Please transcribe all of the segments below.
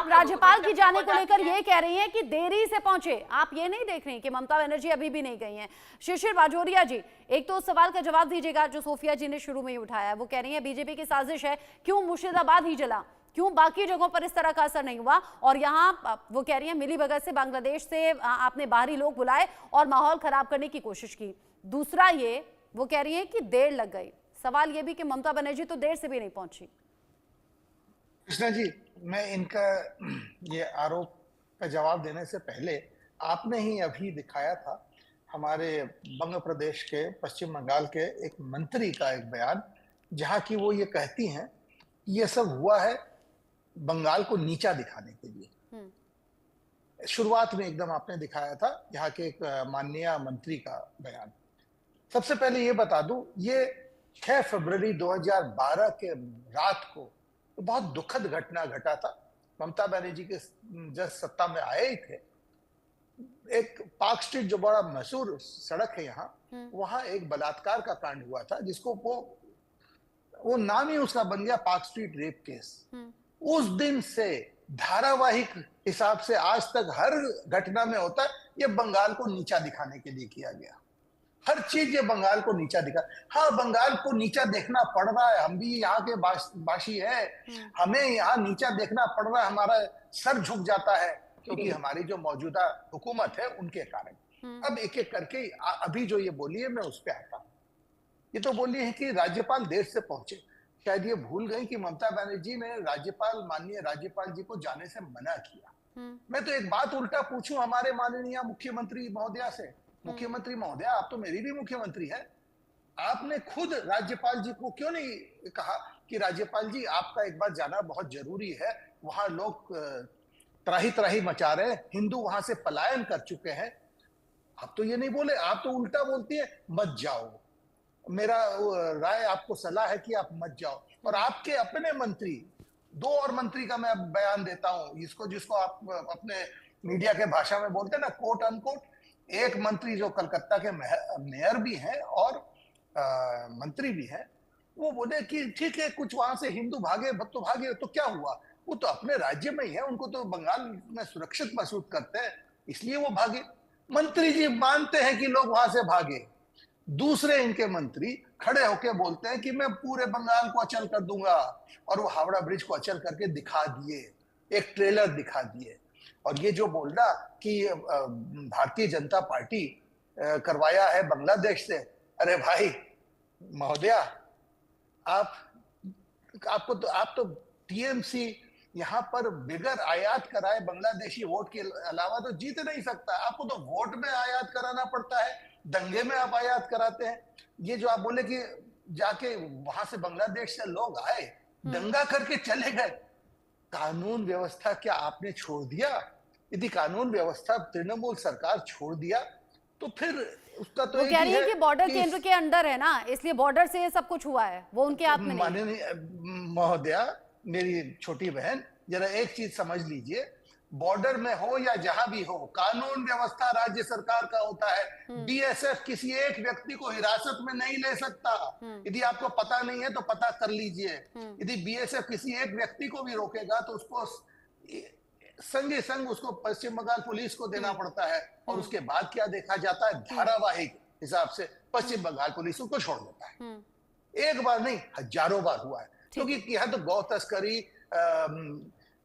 आप राज्यपाल की जाने को लेकर ये कह रही हैं कि देरी से पहुंचे, आप ये नहीं देख रही कि ममता बनर्जी अभी भी नहीं गई हैं। शिशिर बाजोरिया जी, एक तो उस सवाल का जवाब दीजिएगा जो सोफिया जी ने शुरू में ही उठाया है। वो कह रही है बीजेपी की साजिश है, क्यों मुर्शिदाबाद ही जला, क्यों बाकी जगहों पर इस तरह का असर नहीं हुआ। और यहाँ वो कह रही है मिलीभगत से बांग्लादेश से आपने बाहरी लोग बुलाए और माहौल खराब करने की कोशिश की। दूसरा ये वो कह रही है कि देर लग गई। सवाल ये भी कि ममता बनर्जी तो देर से भी नहीं पहुंची। कृष्णा जी, मैं इनका ये आरोप का जवाब देने से पहले आपने ही अभी दिखाया था हमारे बंग प्रदेश के पश्चिम बंगाल के एक मंत्री का एक बयान, जहां की वो ये कहती हैं ये सब हुआ है बंगाल को नीचा दिखाने के लिए। शुरुआत में एकदम आपने दिखाया था यहाँ के एक माननीय मंत्री का बयान। सबसे पहले ये बता दूं, ये 6 फरवरी 2012 के रात को तो बहुत दुखद घटना घटा था। ममता बनर्जी के जब सत्ता में आए ही थे, एक पार्क स्ट्रीट जो बड़ा मशहूर सड़क है यहाँ, वहां एक बलात्कार का कांड हुआ था, जिसको वो नाम ही उसका बन गया पार्क स्ट्रीट रेप केस। उस दिन से धारावाहिक हिसाब से आज तक हर घटना में होता है ये बंगाल को नीचा दिखाने के लिए किया गया। हर चीज ये बंगाल को नीचा दिखा। हाँ, बंगाल को नीचा देखना पड़ रहा है, हम भी यहाँ के बाशी है, हमें यहाँ नीचा देखना पड़ रहा है, हमारा सर झुक जाता है क्योंकि हमारी जो मौजूदा हुकूमत है उनके कारण। अब एक एक करके अभी जो ये बोली है मैं उस पर आता हूँ। ये तो बोली है कि राज्यपाल देर से पहुंचे। शायद ये भूल गई कि ममता बनर्जी ने माननीय राज्यपाल जी को जाने से मना किया। मैं तो एक बात उल्टा पूछूं हमारे माननीय मुख्यमंत्री महोदया से, मुख्यमंत्री महोदया आप तो मेरी भी मुख्यमंत्री है, आपने खुद राज्यपाल जी को क्यों नहीं कहा कि राज्यपाल जी आपका एक बार जाना बहुत जरूरी है, वहां लोग त्राही त्राही मचा रहे हैं, हिंदू वहां से पलायन कर चुके हैं। आप तो ये नहीं बोले, आप तो उल्टा बोलती है मत जाओ, मेरा राय आपको सलाह है कि आप मत जाओ। और आपके अपने मंत्री, 2 और मंत्री का मैं बयान देता हूं, इसको जिसको आप अपने मीडिया के भाषा में बोलते हैं ना कोट अनकोट, एक मंत्री जो कलकत्ता के मेयर भी हैं और मंत्री भी हैं, वो बोले कि ठीक है कुछ वहां से हिंदू भागे तो भागे, तो क्या हुआ, वो तो अपने राज्य में ही है, उनको तो बंगाल में सुरक्षित महसूस करते हैं इसलिए वो भागे। मंत्री जी मानते हैं कि लोग वहां से भागे, दूसरे इनके मंत्री खड़े होकर बोलते हैं कि मैं पूरे बंगाल को अचल कर दूंगा, और वो हावड़ा ब्रिज को अचल करके दिखा दिए, एक ट्रेलर दिखा दिए। और ये जो बोल रहा कि भारतीय जनता पार्टी करवाया है बांग्लादेश से, अरे भाई महोदया, आप तो टीएमसी यहाँ पर बिगर आयात कराए बांग्लादेशी वोट के अलावा तो जीत नहीं सकता। आपको तो वोट में आयात कराना पड़ता है, दंगे में आप आयात कराते हैं। ये जो आप बोले कि जाके वहां से बांग्लादेश से लोग आए, दंगा करके चले गए, कानून व्यवस्था क्या आपने छोड़ दिया? यदि कानून व्यवस्था तृणमूल सरकार छोड़ दिया तो फिर उसका तो वो कह रही है कि बॉर्डर केंद्र के अंदर है ना, इसलिए बॉर्डर से ये सब कुछ हुआ है, वो उनके हाथ में नहीं। माननीय महोदया, मेरी छोटी बहन, जरा एक चीज समझ लीजिए, बॉर्डर में हो या जहां भी हो, कानून व्यवस्था राज्य सरकार का होता है। बीएसएफ किसी एक व्यक्ति को हिरासत में नहीं ले सकता। यदि आपको पता नहीं है तो पता कर लीजिए। यदि बीएसएफ किसी एक व्यक्ति को भी रोकेगा तो उसको संगे संग उसको पश्चिम बंगाल पुलिस को देना पड़ता है, और उसके बाद क्या देखा जाता है, धारावाहिक हिसाब से पश्चिम बंगाल पुलिस उसको छोड़ देता है। एक बार नहीं, हजारों बार हुआ है, क्योंकि यहाँ तो गौ तस्करी,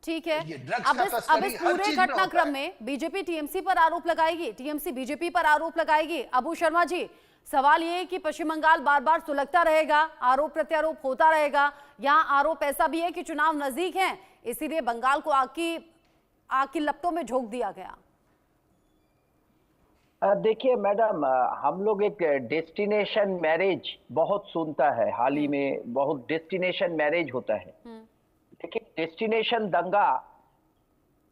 ठीक है। अब इस पूरे घटनाक्रम में बीजेपी टीएमसी पर आरोप लगाएगी, टीएमसी बीजेपी पर आरोप लगाएगी। अबू शर्मा जी, सवाल ये है कि पश्चिम बंगाल बार बार सुलगता रहेगा, आरोप प्रत्यारोप होता रहेगा। यहाँ आरोप ऐसा भी है कि चुनाव नजदीक है, इसीलिए बंगाल को आग की लपटों में झोंक दिया गया। देखिए मैडम, हम लोग एक डेस्टिनेशन मैरिज बहुत सुनता है, हाल ही में बहुत डेस्टिनेशन मैरिज होता है, लेकिन डेस्टिनेशन दंगा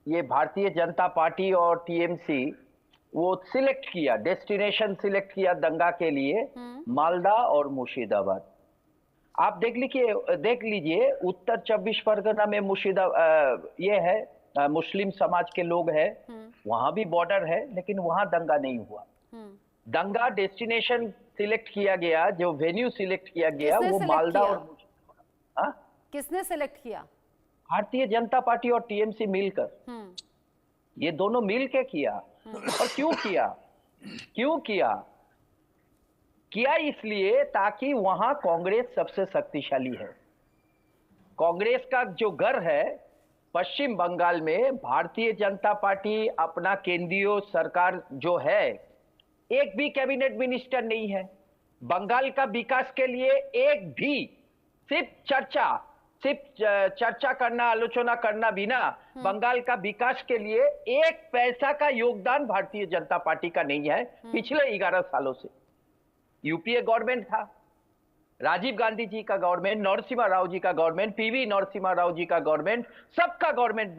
ये भारतीय जनता पार्टी और टीएमसी वो सिलेक्ट किया, डेस्टिनेशन सिलेक्ट किया दंगा के लिए मालदा और मुर्शिदाबाद। आप देख लीजिए उत्तर 24 परगना में ये है मुस्लिम समाज के लोग हैं, वहां भी बॉर्डर है, लेकिन वहां दंगा नहीं हुआ। दंगा डेस्टिनेशन सिलेक्ट किया गया, जो वेन्यू सिलेक्ट किया गया वो मालदा और किसने सिलेक्ट किया? भारतीय जनता पार्टी और टीएमसी मिलकर, ये दोनों मिल के किया। और क्यों किया? क्यों किया? किया इसलिए ताकि वहां कांग्रेस सबसे शक्तिशाली है। कांग्रेस का जो घर है पश्चिम बंगाल में, भारतीय जनता पार्टी अपना केंद्रीय सरकार जो है, एक भी कैबिनेट मिनिस्टर नहीं है। बंगाल का विकास के लिए एक भी सिर्फ चर्चा करना, आलोचना करना बिना बंगाल का विकास के लिए एक पैसा का योगदान भारतीय जनता पार्टी का नहीं है पिछले 11 सालों से। यूपीए गवर्नमेंट था, राजीव गांधी जी का गवर्नमेंट, नरसिम्हा राव जी का गवर्नमेंट, पीवी नरसिम्हा राव जी का गवर्नमेंट, सबका गवर्नमेंट